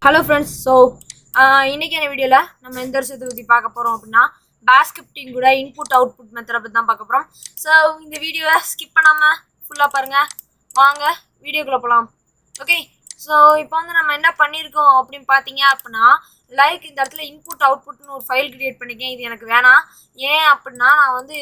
Hello friends. So இன்றைக்கான வீடியோவில் நம்ம எந்த விஷயத்தை பற்றி பார்க்க போகிறோம் அப்படின்னா பேஸ் ஸ்கிரிப்டிங் கூட இன்புட் அவுட்புட் மெத்தடை பற்றி தான் பார்க்க போகிறோம். ஸோ இந்த வீடியோவை ஸ்கிப் பண்ணாமல் ஃபுல்லாக பாருங்கள். வாங்க வீடியோக்குள்ளே போகலாம். ஓகே, ஸோ இப்போ வந்து நம்ம என்ன பண்ணியிருக்கோம் அப்படின்னு பார்த்தீங்க அப்படின்னா லைக் இந்த இடத்துல இன்புட் அவுட்புட்னு ஒரு ஃபைல் க்ரியேட் பண்ணிக்கேன். இது எனக்கு வேணாம். ஏன் அப்படின்னா நான் வந்து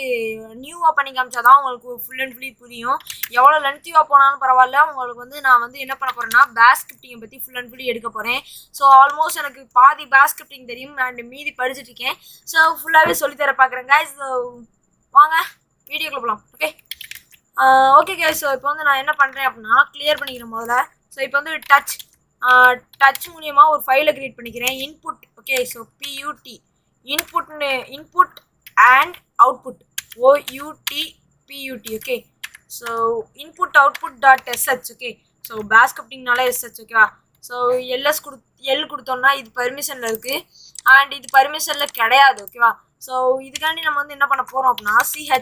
நியூவாக பண்ணி காமிச்சாதான் உங்களுக்கு ஃபுல் அண்ட் ஃபுல்லி புரியும். எவ்வளோ லென்த்தியாக போனாலும் பரவாயில்ல, உங்களுக்கு வந்து நான் வந்து என்ன பண்ண போகிறேன்னா பேஸ் ஸ்கிரிப்டிங்கை பற்றி ஃபுல் அண்ட் ஃபுல்லி எடுக்க போகிறேன். ஸோ ஆல்மோஸ்ட் எனக்கு பாதி பேஸ் ஸ்கிரிப்டிங் தெரியும் அண்ட் மீதி படிச்சுட்டு இருக்கேன். ஸோ ஃபுல்லாகவே சொல்லித்தர பார்க்குறேன் கைஸ். ஸோ வாங்க வீடியோக்குள்ள போகலாம். Okay guys. ஸோ இப்போ வந்து நான் என்ன பண்ணுறேன் அப்படின்னா கிளியர் பண்ணிக்கிறேன் முதல்ல. ஸோ இப்போ வந்து டச் மூலியமாக ஒரு ஃபைலை க்ரியேட் பண்ணிக்கிறேன். இன்புட். ஓகே, ஸோ பியூடி input and output OUTPUT. Okay, so input output dot SH. Okay, so bash ஸ்கிரிப்டிங்னால எஸ்ஹெச். ஓகேவா? ஸோ எல் கொடுத்தோம்னா இது பர்மிஷனில் இருக்குது அண்ட் இது பர்மிஷனில் கிடையாது. ஓகேவா? ஸோ இதுக்காண்டி நம்ம வந்து என்ன பண்ண போகிறோம் அப்படின்னா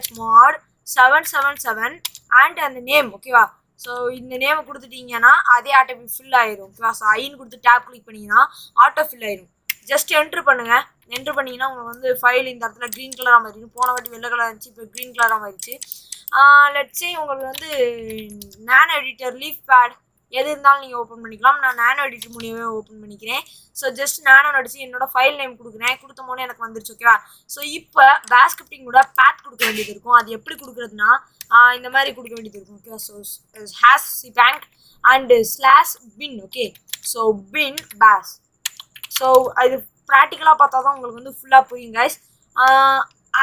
chmod 777 அண்ட் அந்த நேம். ஓகேவா? ஸோ இந்த நேம் கொடுத்துட்டீங்கன்னா அதே ஆட்டோ ஃபில் ஆயிரும். ஓகேவா? ஸோ ஐன்னு கொடுத்து டேப் கிளிக் பண்ணிங்கன்னா ஆட்டோ ஃபில் ஆயிரும். ஜஸ்ட் என்ட்ரு பண்ணுங்கள். என்ட்ரு பண்ணிங்கன்னா உங்களுக்கு வந்து ஃபைல் இந்த இடத்துல க்ரீன் கலராக மாறிடும். போன வாட்டி வெள்ளை கலராக இருந்துச்சு, இப்போ க்ரீன் கலராக மாறிடுச்சு. லெட்ஸே உங்களுக்கு வந்து நானோ எடிட்டர், லீஃப் பேட் எது இருந்தாலும் நீங்கள் ஓப்பன் பண்ணிக்கலாம். நான் நானோ எடிட்டர் மூலியமே ஓப்பன் பண்ணிக்கிறேன். ஸோ ஜஸ்ட் நானோ அடிச்சு என்னோட ஃபைல் நேம் கொடுக்குறேன். கொடுத்த போது எனக்கு வந்துருச்சு. ஓகேவா? ஸோ இப்போ பேஸ் ஸ்கிரிப்டிங் கூட பேத் கொடுக்க வேண்டியது இருக்கும். அது எப்படி கொடுக்குறதுனா இந்த மாதிரி கொடுக்க வேண்டியது இருக்கும். Okay, so #cpank and /bin. Okay, so bin bash. So அது ப்ராக்டிக்கலாக பார்த்தா தான் உங்களுக்கு வந்து ஃபுல்லாக புரியும் கைஸ்.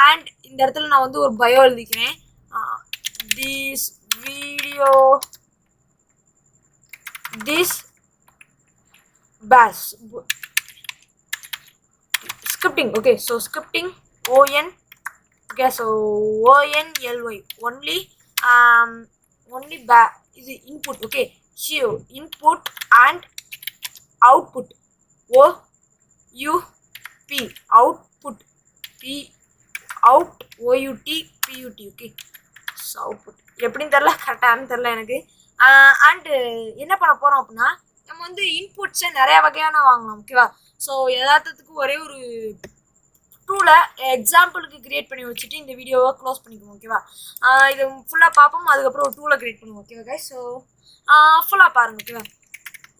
அண்ட் இந்த இடத்துல நான் வந்து ஒரு பயோ எழுதிக்கிறேன். this bash scripting. Okay, so scripting ON. Okay, so ONLY only is input. Okay, so input and output OUP output OUTPUT. Okay, so output எப்படின்னு தெரியல, கரெக்டானு தெரியல எனக்கு. அண்டு என்ன பண்ண போகிறோம் அப்படின்னா நம்ம வந்து இன்புட்ஸை நிறையா வகையான வாங்கலாம். ஓகேவா? ஸோ யதார்த்தத்துக்கு ஒரே ஒரு டூலை எக்ஸாம்பிளுக்கு க்ரியேட் பண்ணி வச்சுட்டு இந்த வீடியோவை க்ளோஸ் பண்ணிக்குவோம். ஓகேவா? இது ஃபுல்லாக பார்ப்போம், அதுக்கப்புறம் ஒரு டூலை க்ரியேட் பண்ணுவோம். ஓகேவா கைஸ்? ஸோ ஃபுல்லாக பாருங்கள். ஓகேவா?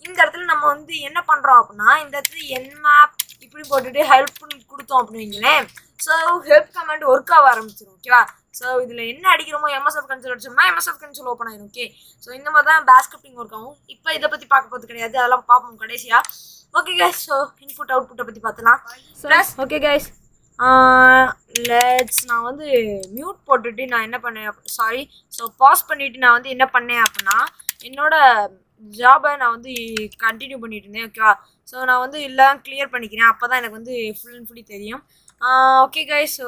இந்த இடத்துல நம்ம வந்து என்ன பண்ணுறோம் அப்படின்னா இந்த இடத்துல nmap இப்படி போட்டுட்டு ஹெல்ப்னு கொடுத்தோம் அப்படின்னு வைங்களேன். ஸோ ஹெல்ப் கமெண்ட் ஒர்க் ஆக ஆரம்பிச்சிடும். ஓகேவா? ஸோ இதில் என்ன அடிக்கிறோமோ MSF கன்சோல் அடிச்சோம்னா MSF கன்சோல் ஓப்பன் ஆயிடும். ஓகே, ஸோ இந்த மாதிரி தான் பேஸ் ஸ்கிரிப்டிங் ஒர்க் ஆகும். இப்போ இதை பற்றி பார்க்க போகிறது கிடையாது, அதெல்லாம் பார்ப்போம் கடைசியாக. ஓகே கைஸ், ஸோ இன்புட் அவுட்புட்டை பற்றி பார்த்துலாம். ப்ளஸ் ஓகே கைஸ், நான் வந்து மியூட் போட்டுட்டு நான் என்ன பண்ணேன், ஸோ பாஸ் பண்ணிவிட்டு நான் வந்து என்ன பண்ணேன் அப்படின்னா என்னோட ஜாபை நான் வந்து கண்டினியூ பண்ணிட்டு இருந்தேன். ஓகேவா? ஸோ நான் வந்து எல்லாம் கிளியர் பண்ணிக்கிறேன். அப்போ தான் எனக்கு வந்து ஃபுல் அண்ட் ஃபுல்லி தெரியும். ஓகே கைஸ், ஸோ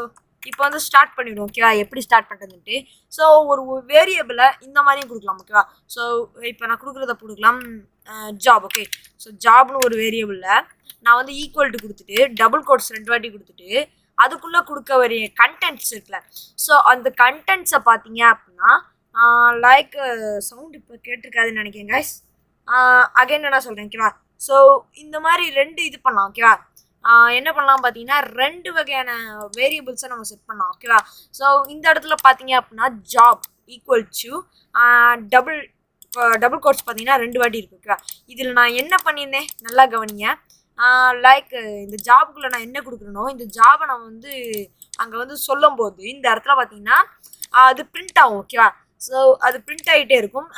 இப்போ வந்து ஸ்டார்ட் பண்ணிவிடுவோம். ஓகேவா? எப்படி ஸ்டார்ட் பண்ணுறதுன்ட்டு. ஸோ ஒரு வேரியபிளை இந்த மாதிரியும் கொடுக்கலாம். ஓகேவா? ஸோ இப்போ நான் கொடுக்குறத கொடுக்கலாம் ஜாப். ஓகே, ஸோ ஜாப்னு ஒரு வேரியபிளில் நான் வந்து ஈக்குவல் டு கொடுத்துட்டு டபுள் கோட்ஸ் 2 வாட்டி கொடுத்துட்டு அதுக்குள்ளே கொடுக்க வரைய கண்டென்ட்ஸ் இருக்குல்ல, ஸோ அந்த கண்டென்ட்ஸை பார்த்தீங்க அப்படின்னா லைக் சவுண்ட் இப்போ கேட்டிருக்காதுன்னு நினைக்கிறேன் கைஸ். அகைன் என்ன சொல்கிறேன். ஓகேவா? ஸோ இந்த மாதிரி 2 இது பண்ணலாம். ஓகேவா? என்ன பண்ணலாம் பார்த்தீங்கன்னா 2 வகையான வேரியபிள்ஸை நம்ம செட் பண்ணலாம். ஓகேவா? ஸோ இந்த இடத்துல பார்த்தீங்க அப்படின்னா job equal to double quotes பார்த்தீங்கன்னா 2 வாட்டி இருக்குது. ஓகேவா? இதில் நான் என்ன பண்ணியிருந்தேன் நல்லா கவனிங்க. லைக் இந்த ஜாபுக்குள்ளே நான் என்ன கொடுக்குறேனோ இந்த ஜாபை நான் வந்து அங்கே வந்து சொல்லும் போது இந்த இடத்துல பார்த்தீங்கன்னா அது பிரிண்ட் ஆகும். ஓகேவா? ஸோ அது பிரிண்ட் ஆகிட்டே இருக்கும்.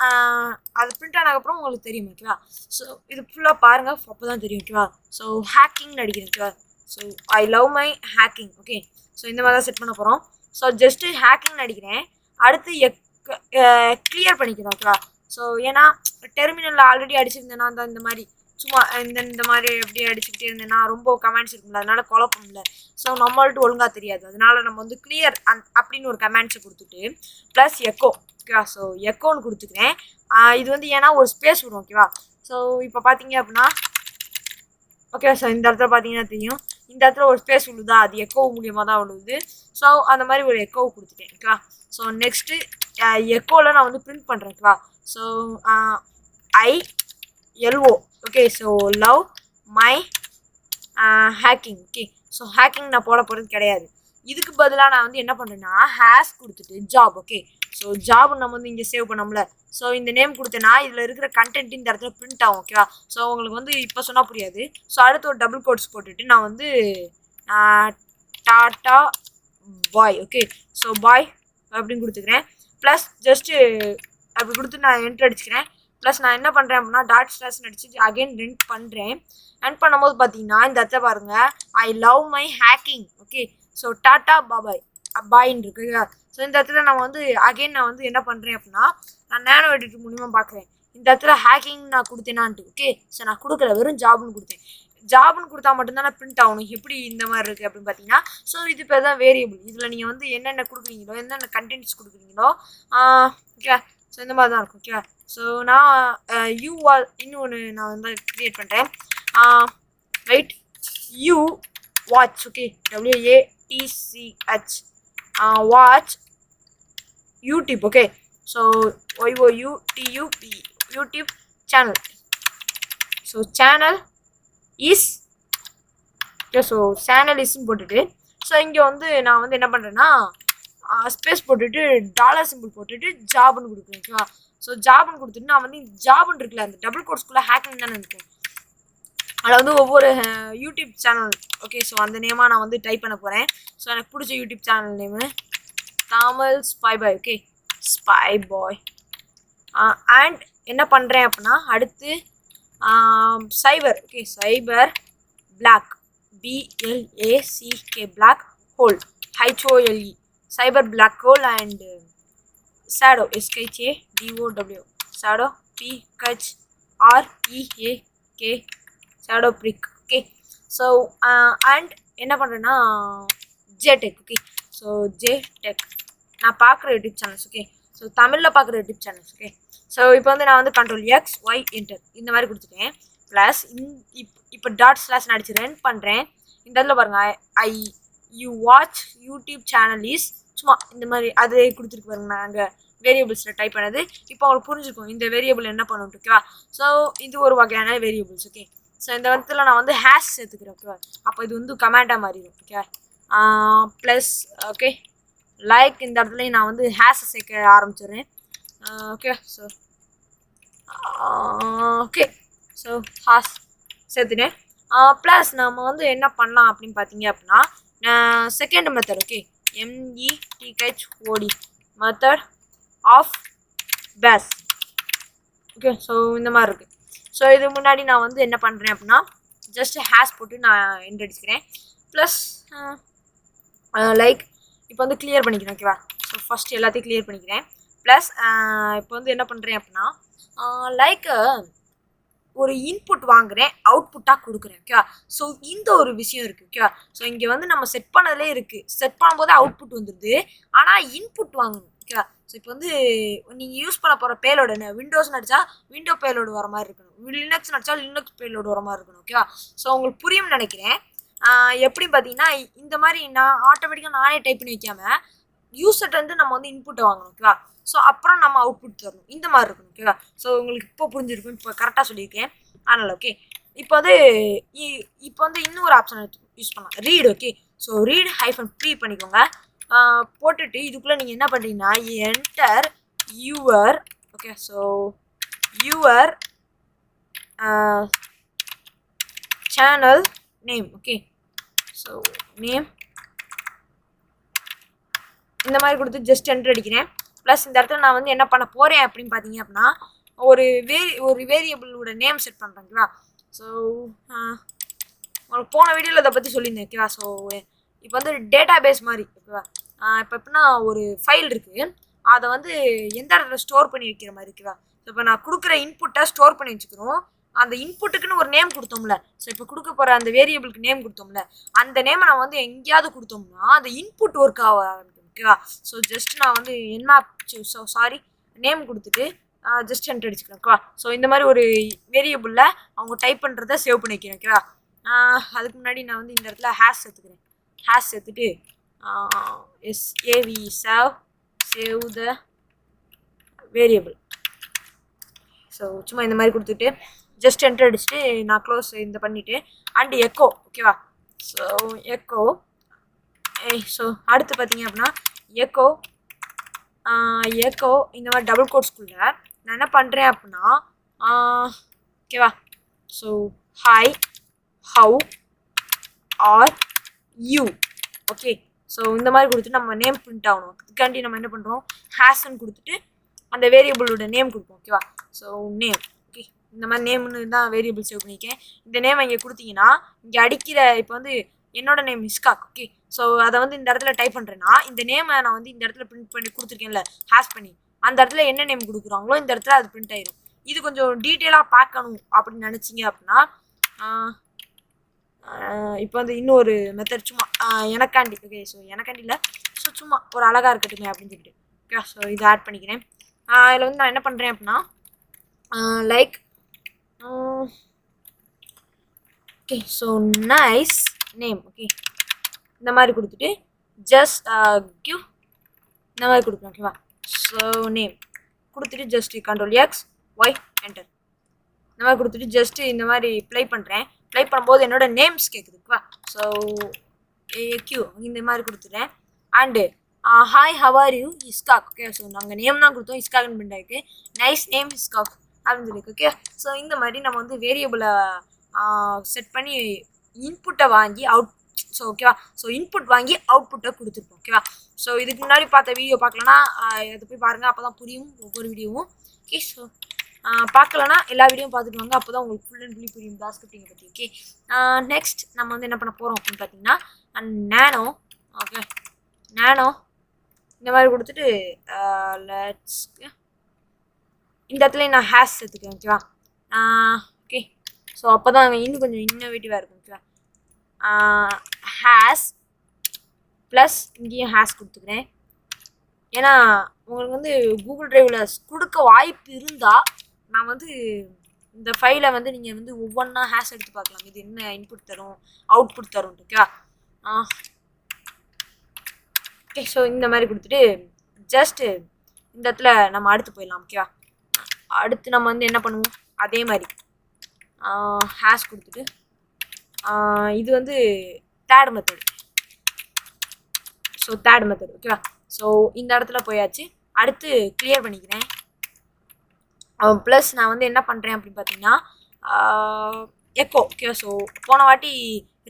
அது பிரிண்ட் ஆனதுக்கப்புறம் உங்களுக்கு தெரியும். ஓகேவா? ஸோ இது ஃபுல்லாக பாருங்கள், அப்போ தான் தெரியும். ஓகேவா? ஸோ ஹேக்கிங்னு அடிக்கிறேன். ஓகேவா? So I love my hacking. Okay, so இந்த மாதிரி தான் செட் பண்ண போகிறோம். ஸோ ஜஸ்ட்டு ஹேக்கிங்னு அடிக்கிறேன். அடுத்து கிளியர் பண்ணிக்கிறோம். ஓகேவா? ஸோ ஏன்னா டெர்மினலில் ஆல்ரெடி அடிச்சிருந்தேன்னா இந்த மாதிரி சும்மா இந்த மாதிரி எப்படி அடிச்சுக்கிட்டே இருந்தேன்னா ரொம்ப கமெண்ட்ஸ் இருக்கும்ல, அதனால குழப்பம் இல்லை. ஸோ நம்மள்ட்ட ஒழுங்காக தெரியாது, அதனால நம்ம வந்து கிளியர் அப்படின்னு ஒரு கமெண்ட்ஸை கொடுத்துட்டு ப்ளஸ் எக்கோ. ஓகேவா? ஸோ எக்கோன்னு கொடுத்துக்கிறேன். இது வந்து ஏன்னா ஒரு ஸ்பேஸ் விடும். ஓகேவா? ஸோ இப்போ பார்த்தீங்க அப்படின்னா ஓகே, ஸோ இந்த இடத்துல பார்த்தீங்கன்னா தெரியும், இந்த இடத்துல ஒரு ஸ்பேஸ் விழுதா, அது எக்கோ மூலியமாக தான் விழுது. ஸோ அந்த மாதிரி ஒரு எக்கோ கொடுத்துட்டேன். ஓகேவா? ஸோ நெக்ஸ்ட்டு எக்கோவில் நான் வந்து பிரிண்ட் பண்ணுறேன். ஓகேவா? So ILO. Okay, so love my hacking. Okay, so hacking நான் போட போகிறது கிடையாது. இதுக்கு பதிலாக நான் வந்து என்ன பண்ணுறேன்னா ஹேஸ் கொடுத்துட்டு ஜாப். ஓகே, ஸோ ஜாப் நம்ம வந்து இங்கே சேவ் பண்ணோம்ல. ஸோ இந்த நேம் கொடுத்தேன்னா இதில் இருக்கிற கண்டென்ட் இந்த இடத்துல பிரிண்ட் ஆகும். ஓகேவா, ஸோ உங்களுக்கு வந்து இப்போ சொன்னால் புரியாது. ஸோ அடுத்து ஒரு டபுள் கோட்ஸ் போட்டுட்டு நான் வந்து டாட்டா பாய். ஓகே, ஸோ பாய் அப்படின்னு கொடுத்துக்கிறேன். ப்ளஸ் ஜஸ்ட்டு அப்படி கொடுத்து நான் என்ட்ரு அடிச்சுக்கிறேன். ப்ளஸ் நான் என்ன பண்ணுறேன் அப்படின்னா டாட் ஸ்லாஷ் அடிச்சுட்டு அகைன் ரெண்ட் பண்ணுறேன். ரன் பண்ணும்போது பார்த்தீங்கன்னா இந்த இடத்துல பாருங்கள் I love my hacking. Okay, so டாட்டா பாபாய் பாயின்னு இருக்கு. ஸோ இந்த இடத்துல நம்ம வந்து அகைன் நான் வந்து என்ன பண்ணுறேன் அப்படின்னா நான் நேனோ எடிட் மூலிமா பார்க்குறேன் இந்த இடத்துல ஹேக்கிங் நான் கொடுத்தேனான்ட்டு. ஓகே, ஸோ நான் கொடுக்கல, வெறும் ஜாப்னு கொடுத்தேன். ஜாப்னு கொடுத்தா மட்டும்தான் நான் பிரிண்ட் ஆகணும். எப்படி இந்த மாதிரி இருக்குது அப்படின்னு பார்த்தீங்கன்னா ஸோ இது பேர் தான் வேரியபிள். இதில் நீங்கள் வந்து என்னென்ன கொடுக்குறீங்களோ என்னென்ன கண்டென்ட்ஸ் கொடுக்குறீங்களோ ஓகே, ஸோ இந்த மாதிரி தான் இருக்கும். ஓகே, ஸோ நான் யூஆர் இன்னொன்று நான் வந்து க்ரியேட் பண்ணுறேன். Right, you watch. Okay, WATCH watch YouTube. Okay, so YOUTUB YouTube channel. So channel is okay, so channel இஸ்ன்னு போட்டுட்டு ஸோ இங்கே வந்து நான் வந்து என்ன பண்ணுறேன்னா ஸ்பேஸ் போட்டுட்டு டாலர் சிம்பிள் போட்டுட்டு ஜாப்னு கொடுக்குறேன். ஓகேவா, ஸோ ஜாப்னு கொடுத்துட்டு நான் வந்து ஜாப்னு இருக்குல்ல அந்த டபுள் கோட்ஸ்குள்ளே ஹேக்கிங் தானே இருக்கும். அதில் வந்து ஒவ்வொரு யூடியூப் சேனல். ஓகே, ஸோ அந்த நேமாக நான் வந்து டைப் பண்ண போகிறேன். ஸோ எனக்கு பிடிச்ச YouTube channel name Tamil spy boy. Okay, spy boy. And என்ன பண்ணுறேன் அப்படின்னா அடுத்து cyber. Okay, cyber black BLACK black hole HOLE cyber black hole and shadow SHADOW shadow PHREAK shadow phreak. Okay, so and என்ன பண்ணுறேன்னா ஜேடெக். Okay, so ஜேடெக் நான் பார்க்குற YouTube channels. Okay, so தமிழில் பார்க்குற யூடியூப் சேனல்ஸ். ஓகே, ஸோ இப்போ வந்து நான் வந்து Ctrl+X+Y என்டர் இந்த மாதிரி கொடுத்துட்டேன். ப்ளஸ் இப்போ டாட் ஸ்லாஷ் நான் அடிச்சு ரன் பண்ணுறேன். இந்த இடத்துல பாருங்கள் you watch YouTube channel is சும்மா இந்த மாதிரி அது கொடுத்துருக்கு பாருங்க. நான் அங்கே வேரியபிள்ஸில் டைப் பண்ணது இப்போ உங்களுக்கு புரிஞ்சுக்கும் இந்த வேரியபிள் என்ன பண்ணணும். ஓகேவா, ஸோ இது ஒரு வகையான வேரியபிள்ஸ். ஓகே, ஸோ இந்த இடத்துல நான் வந்து ஹேஷ் சேர்த்துக்கிறேன். ஓகேவா, அப்போ இது வந்து கமெண்டாக மாறிடும். ஓகே, ப்ளஸ் ஓகே லைக் இந்த இடத்துலையும் நான் வந்து ஹேஷை சேர்க்க ஆரம்பிச்சிடுறேன். Okay, so okay so hash சேர்த்துட்டேன். ப்ளஸ் நம்ம வந்து என்ன பண்ணலாம் அப்படின்னு பார்த்தீங்க அப்படின்னா second method. Okay, METHOD method of base. Okay, so இந்த மாதிரி இருக்குது. ஸோ இது முன்னாடி நான் வந்து என்ன பண்ணுறேன் அப்படின்னா ஜஸ்ட் ஹேஷ் போட்டு நான் என்ட்ரு அடிச்சுக்கிறேன். ப்ளஸ் லைக் இப்போ வந்து கிளியர் பண்ணிக்கிறேன். ஓகேவா, ஸோ ஃபஸ்ட்டு எல்லாத்தையும் கிளியர் பண்ணிக்கிறேன். ப்ளஸ் இப்போ வந்து என்ன பண்ணுறேன் அப்படின்னா லைக் ஒரு இன்புட் வாங்குகிறேன், அவுட்புட்டாக கொடுக்குறேன். ஓகேவா, ஸோ இந்த ஒரு விஷயம் இருக்குது. ஓகேவா, ஸோ இங்கே வந்து நம்ம செட் பண்ணதே இருக்குது. செட் பண்ணும்போது அவுட்புட் வந்துடுது, ஆனால் இன்புட் வாங்கணும். ஓகேவா, ஸோ இப்போ வந்து நீங்கள் யூஸ் பண்ண போகிற பேலோடு என்ன விண்டோஸ் நடிச்சா விண்டோ பேலோடு வர மாதிரி இருக்கணும், லினக்ஸ் நடிச்சா லினக்ஸ் பேலோடு வர மாதிரி இருக்கணும். ஓகேவா, ஸோ உங்களுக்கு புரியும்னு நினைக்கிறேன். எப்படி பார்த்தீங்கன்னா இந்த மாதிரி நான் ஆட்டோமேட்டிக்காக நானே டைப் பண்ணி வைக்காமல் யூசர்ட்ட வந்து நம்ம வந்து இன்புட்டை வாங்கணும். ஓகேவா, ஸோ அப்புறம் நம்ம அவுட்புட் தரணும். இந்த மாதிரி இருக்கணும். ஓகேவா, ஸோ உங்களுக்கு இப்போ புரிஞ்சிருக்கும், இப்போ கரெக்டாக சொல்லியிருக்கேன். அதனால் ஓகே இப்போ வந்து இன்னொரு ஆப்ஷன் யூஸ் பண்ணலாம், read. Okay, so read -p பண்ணிக்கோங்க. போட்டுட்டு இதுக்குள்ளே நீங்கள் என்ன பண்ணுறீங்கன்னா enter your. Okay, so your channel name. Okay, so name இந்த மாதிரி கொடுத்து ஜஸ்ட் என்டர் அடிக்கிறேன். ப்ளஸ் இந்த இடத்துல நான் வந்து என்ன பண்ண போகிறேன் அப்படின்னு பார்த்தீங்க அப்படின்னா ஒரு வேரியபிளோட நேம் செட் பண்ணுறேன். ஓகேவா, ஸோ உங்களுக்கு போன வீடியோவில் இதை பற்றி சொல்லியிருந்தேன். ஓகேவா, ஸோ இப்போ வந்து டேட்டா பேஸ் மாதிரி. ஓகேவா, இப்போ எப்படின்னா ஒரு ஃபைல் இருக்குது, அதை வந்து எந்த இடத்துல ஸ்டோர் பண்ணி வைக்கிற மாதிரி. ஓகேவா, ஸோ இப்போ நான் கொடுக்குற இன்புட்டை ஸ்டோர் பண்ணி வச்சுக்கிறோம். அந்த இன்புட்டுக்குன்னு ஒரு நேம் கொடுத்தோம்ல, ஸோ இப்போ கொடுக்க போகிற அந்த வேரியபிளுக்கு நேம் கொடுத்தோம்ல, அந்த நேமை நான் வந்து எங்கேயாவது கொடுத்தோம்னா அந்த இன்புட் ஒர்க் ஆக ஆரம்பிக்கும். ஓகேவா, ஸோ ஜஸ்ட் நான் வந்து நேம் கொடுத்துட்டு ஜஸ்ட் என்டர் அடிச்சுக்கிறேன். ஓகேவா, ஸோ இந்த மாதிரி ஒரு வேரியபிளில் அவங்க டைப் பண்ணுறத சேவ் பண்ணி வைக்கிறேன். ஓகேவா, அதுக்கு முன்னாடி நான் வந்து இந்த இடத்துல ஹேஷ் சேர்த்துக்கிறேன். ஹேஷ் சேர்த்துட்டு SAV save the variable. So சும்மா இந்த மாதிரி கொடுத்துட்டு ஜஸ்ட் என்டர் அடிச்சுட்டு நான் க்ளோஸ் இந்த பண்ணிவிட்டு அண்ட் எக்கோ ஓகேவா. ஸோ எக்கோ ஸோ அடுத்து பார்த்தீங்க அப்படின்னா எக்கோ எக்கோ இந்த மாதிரி டபுள் கோட்ஸ்குள்ள நான் என்ன பண்ணுறேன் அப்படின்னா ஓகேவா. So hi how are you okay. So இந்த மாதிரி கொடுத்துட்டு நம்ம நேம் பிரிண்ட் ஆகணும். அதுக்காண்டி நம்ம என்ன பண்ணுறோம் ஹேஷ்ன்னு கொடுத்துட்டு அந்த வேரியபிளோட நேம் கொடுப்போம் ஓகேவா. ஸோ நேம் ஓகே இந்த மாதிரி நேம்னு தான் வேரியபிள் சேவ் பண்ணியிருக்கேன். இந்த நேம் இங்கே கொடுத்தீங்கன்னா இங்கே அடிக்கிற இப்போ வந்து என்னோட நேம் இஸ்காக் ஓகே. ஸோ அதை வந்து இந்த இடத்துல டைப் பண்ணுறேன்னா இந்த நேமை நான் வந்து இந்த இடத்துல பிரிண்ட் பண்ணி கொடுத்துருக்கேன்ல ஹேஷ் பண்ணி அந்த இடத்துல என்ன நேம் கொடுக்குறாங்களோ இந்த இடத்துல அது பிரிண்ட் ஆயிடும். இது கொஞ்சம் டீட்டெயிலாக பார்க்கணும் அப்படின்னு நினச்சிங்க அப்படின்னா இப்போ வந்து இன்னொரு மெத்தட் சும்மா எனக்காண்டி ஓகே. ஸோ எனக்காண்டி இல்லை ஸோ சும்மா ஒரு அழகாக இருக்கட்டுமே அப்படின்னு சொல்லிட்டு ஓகே. ஸோ இதை ஆட் பண்ணிக்கிறேன். இதில் வந்து நான் என்ன பண்ணுறேன் அப்படின்னா like okay. So nice name okay இந்த மாதிரி கொடுத்துட்டு ஜஸ்ட் கிவ் இந்த மாதிரி கொடுக்குறேன் ஓகேவா. ஸோ நேம் கொடுத்துட்டு just control X Y enter இந்த மாதிரி கொடுத்துட்டு ஜஸ்ட்டு இந்த மாதிரி ப்ளே பண்ணுறேன். ப்ளே பண்ணும்போது என்னோட நேம்ஸ் கேட்குதுப்பா. ஸோ கியூ இந்த மாதிரி கொடுத்துட்டேன். And hi how are you இஸ்காக் ஓகே. ஸோ நாங்கள் நேம் தான் கொடுத்தோம் இஸ்காக்னு பிரிண்ட் ஆகிருக்கு. நைஸ் நேம் இஸ்காக் அப்படின்னு சொல்லியிருக்கு ஓகே. ஸோ இந்த மாதிரி நம்ம வந்து வேரியபிளை செட் பண்ணி இன்புட்டை வாங்கி அவுட் ஸோ ஓகேவா. ஸோ இன்புட் வாங்கி அவுட்புட்டை கொடுத்துருப்போம் ஓகேவா. ஸோ இதுக்கு முன்னாடி பார்த்த வீடியோ பார்க்கலன்னா அதை போய் பாருங்கள். அப்போ தான் புரியும் ஒவ்வொரு வீடியோவும் ஓகே. ஸோ பார்க்கலன்னா எல்லா வீடியோவும் பார்த்துட்டு வாங்க. அப்போ தான் உங்களுக்கு ஃபுல் அண்ட் ஃபுல்லி புரியும் பேஸ் ஸ்கிரிப்டிங்கை பற்றி ஓகே. நெக்ஸ்ட் நம்ம வந்து என்ன பண்ண போகிறோம் அப்படின்னு பார்த்தீங்கன்னா நேனோ ஓகே. நேனோ இந்த மாதிரி கொடுத்துட்டு லெட்ஸ் இந்த இடத்துல நான் ஹேஷ் சேர்த்துக்கிறேன் ஓகேவா. ஓகே. ஸோ அப்போ தான் இன்னும் கொஞ்சம் இன்னோவேட்டிவாக இருக்கும் ஓகேவா. ஹேஷ் ப்ளஸ் இங்கேயும் ஹேஷ் கொடுத்துக்கிறேன். ஏன்னா உங்களுக்கு வந்து கூகுள் ட்ரைவில் கொடுக்க வாய்ப்பு இருந்தால் நான் வந்து இந்த ஃபைலை வந்து நீங்கள் வந்து ஒவ்வொன்றா ஹேஷ் எடுத்து பார்க்கலாம். இது என்ன இன்புட் தரும் அவுட்புட் தரும் ஓகேவா. ஓகே. ஸோ இந்த மாதிரி கொடுத்துட்டு ஜஸ்ட்டு இந்த இடத்துல நம்ம அடுத்து போயிடலாம் ஓகேவா. அடுத்து நம்ம வந்து என்ன பண்ணுவோம் அதே மாதிரி ஹேஷ் கொடுத்துட்டு இது வந்து third method. So third method ஓகேவா. ஸோ இந்த இடத்துல போயாச்சு. அடுத்து கிளியர் பண்ணிக்கிறேன். ப்ளஸ் நான் வந்து என்ன பண்ணுறேன் அப்படின்னு பார்த்தீங்கன்னா எக்கோ ஓகே. ஸோ போன வாட்டி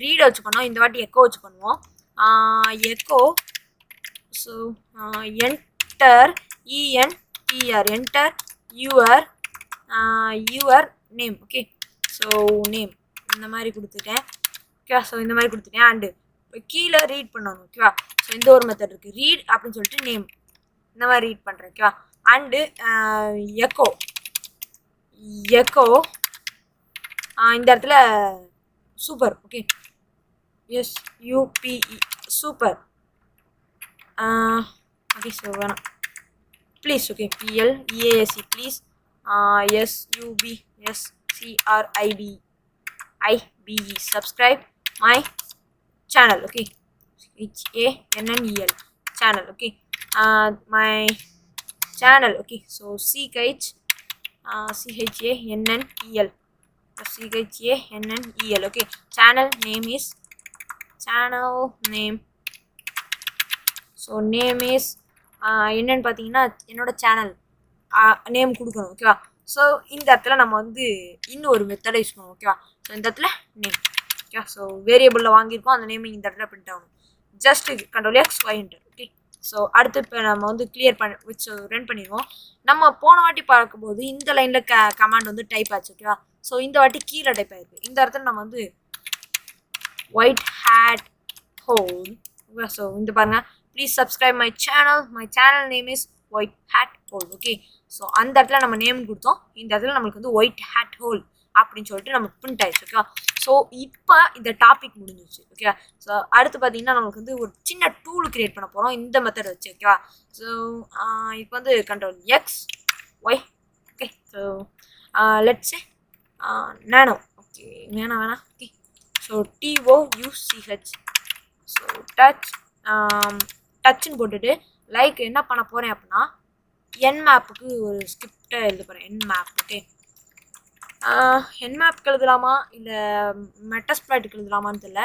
ரீட் வச்சு பண்ணோம், இந்த வாட்டி எக்கோ வச்சு பண்ணுவோம். Echo so enter இஎன்டிஆர் enter your name okay. So name இந்த மாதிரி கொடுத்துட்டேன் ஓகேவா. ஸோ இந்த மாதிரி கொடுத்துட்டேன். அண்டு கீழே ரீட் பண்ணணும் ஓகேவா. ஸோ இந்த ஒரு மெத்தட் இருக்குது ரீட் அப்படின்னு சொல்லிட்டு நேம் இந்த மாதிரி ரீட் பண்ணுறேன் ஓகேவா. அண்டு எக்கோ எக்கோ இந்த இடத்துல super okay. SUPE super okay. So வேணாம் please okay. PLEASE please SUBSCRIBE subscribe my channel okay. HANNEL channel okay. My channel okay. So CHANNEL okay. Channel name so name is என்னன்னு பார்த்தீங்கன்னா என்னோட channel name கொடுக்கணும் ஓகேவா. So இந்த இடத்துல நம்ம வந்து இன்னொரு மெத்தடை யூஸ் பண்ணுவோம் ஓகேவா. ஸோ இந்த இடத்துல நேம் ஓகே. ஸோ வேரியபிளில் வாங்கியிருக்கோம் அந்த நேம் இந்த இடத்துல பிரிண்ட் ஆகணும். Just control X Y enter okay. So அடுத்து இப்போ நம்ம வந்து கிளியர் வச்சு ரன் பண்ணிடுவோம். நம்ம போன வாட்டி பார்க்கும்போது இந்த லைனில் கமாண்ட் வந்து டைப் ஆச்சு ஓகேவா. ஸோ இந்த வாட்டி கீழே டைப் ஆகிருக்கு. இந்த இடத்துல நம்ம வந்து white hat hole okay. So இந்த பாருங்கள் please subscribe my channel name is white hat hole okay. So அந்த இடத்துல நம்ம நேம் கொடுத்தோம். இந்த இடத்துல நம்மளுக்கு வந்து ஒயிட் ஹேட் ஹோல் அப்படின்னு சொல்லிட்டு நமக்கு பிரிண்ட் ஆயிடுச்சு ஓகேவா. ஸோ இப்போ இந்த டாபிக் முடிஞ்சிச்சு ஓகேவா. ஸோ அடுத்து பார்த்தீங்கன்னா நமக்கு வந்து ஒரு சின்ன டூல் கிரியேட் பண்ண போகிறோம் இந்த மெத்தட் வச்சு ஓகேவா. ஸோ இப்போ வந்து control X Y okay. So let's nano okay. Nano வேணாம் ஓகே. ஸோ TOUCH ஸோ டச்சுன்னு போட்டுட்டு லைக் என்ன பண்ண போகிறேன் அப்படின்னா என் மேப்புக்கு ஒரு ஸ்கிரிப்டை எழுத போகிறேன். என் மேப் ஓகே. என்மேப்க்கு எழுதலாமா இல்லை மெட்டாஸ்ப்ளாய்ட்டுக்கு எழுதலாமான்னு தெரியல.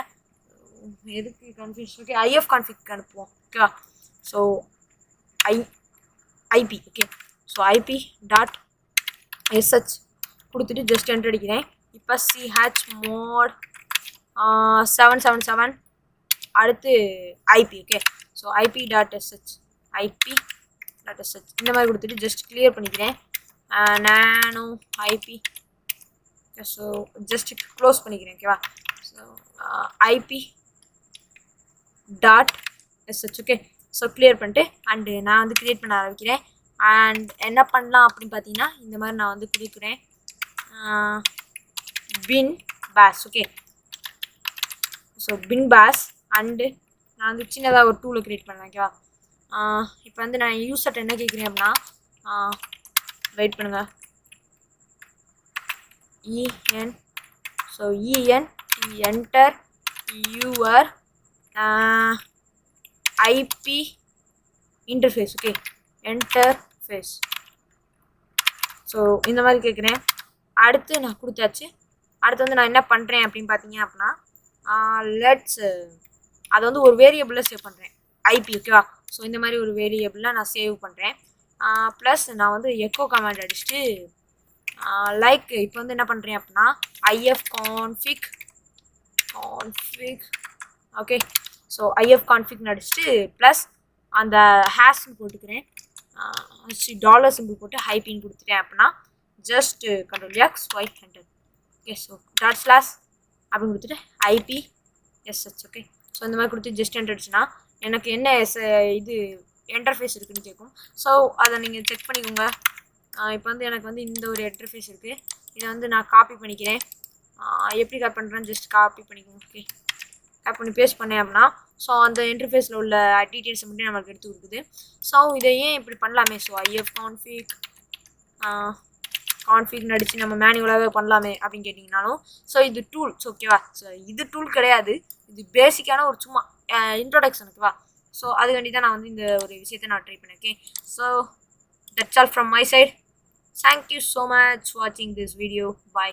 எதுக்கு கன்ஃபியூஷன்? ஓகே, ஐஎஃப் கான்ஃபிக் அனுப்புவோம். ஓகேவா? So IP. Okay, so IP dot S H கொடுத்துட்டு ஜஸ்ட் என்டர் அடிக்கிறேன். இப்போ சிஹெச் மோட் 777 அடுத்து IP. Okay, so IP dot S H இந்த மாதிரி கொடுத்துட்டு ஜஸ்ட் கிளியர் பண்ணிக்கிறேன். நானோ ஐபி. ஸோ ஜஸ்ட் க்ளோஸ் பண்ணிக்கிறேன். ஓகேவா? So IP dot SH. Okay, so clear பண்ணிட்டு அண்டு நான் வந்து க்ரியேட் பண்ண ஆரம்பிக்கிறேன். அண்ட் என்ன பண்ணலாம் அப்படின்னு பார்த்தீங்கன்னா இந்த மாதிரி நான் வந்து கொடுக்குறேன் bin bash. Okay, so bin bash and நான் வந்து சின்னதாக ஒரு டூலை க்ரியேட் பண்ணேன். ஓகேவா? இப்போ வந்து நான் யூசர்ட்ட என்ன கேட்குறேன் அப்படின்னா வெயிட் பண்ணுங்க. EN so EN enter your IP interface. Okay, interface. So இந்த மாதிரி கேட்குறேன். அடுத்து நான் கொடுத்தாச்சு. அடுத்து வந்து நான் என்ன பண்ணுறேன் அப்படின்னு பார்த்தீங்க அப்படின்னா லெட்ஸ் அதை வந்து ஒரு வேரியபிளில் சேவ் பண்ணுறேன் ஐபி. ஓகேவா? ஸோ இந்த மாதிரி ஒரு வேரியபிளில் நான் சேவ் பண்ணுறேன். ப்ளஸ் நான் வந்து எக்கோ கமாண்ட் அடிச்சுட்டு லைக் இப்போ வந்து என்ன பண்ணுறேன் அப்படின்னா ஐஎஃப் கான்ஃபிக். ஓகே, ஸோ ஐஎஃப் கான்ஃபிக்னு அடிச்சுட்டு ப்ளஸ் அந்த ஹேஷ்னு போட்டுக்கிறேன். டாலர் சிம்பிள் போட்டு ஹைபின்னு கொடுத்துட்டேன் அப்படின்னா just control X Y hundred. Okay, so dot slash அப்படின்னு கொடுத்துட்டு ஐபி எஸ்ஹெச். ஓகே, ஸோ இந்த மாதிரி கொடுத்து ஜஸ்ட் என்டர் அடிச்சுன்னா எனக்கு என்ன இது இன்டர்ஃபேஸ் இருக்குதுன்னு கேட்கும். ஸோ அதை நீங்கள் செக் பண்ணிக்கோங்க. இப்போ வந்து எனக்கு வந்து இந்த ஒரு இன்டர்ஃபேஸ் இருக்குது. இதை வந்து நான் காப்பி பண்ணிக்கிறேன். எப்படி காப்பி பண்ணுறேன்னு ஜஸ்ட் காப்பி பண்ணிக்கோங்க. ஓகே, காப்பி பண்ணி பேஸ்ட் பண்ணேன் அப்படின்னா ஸோ அந்த இன்டர்ஃபேஸில் உள்ள டீட்டெயில்ஸை மட்டும் நம்மளுக்கு எடுத்து கொடுக்குது. ஸோ இதை ஏன் இப்படி பண்ணலாமே? ஸோ ஐஎஃப் கான்ஃபிக்னு அடித்து நம்ம மேனுவலாகவே பண்ணலாமே அப்படின்னு கேட்டிங்கனாலும் ஸோ இது டூல்ஸ். ஓகேவா? ஸோ இது டூல் கிடையாது, இது பேசிக்கான ஒரு சும்மா இன்ட்ரோடக்ஷன். ஓகேவா? ஸோ அது வேண்டி தான் நான் வந்து இந்த ஒரு விஷயத்தை நான் ட்ரை பண்ணியிருக்கேன். So that's all from my side. Thank you so much for watching this video. Bye.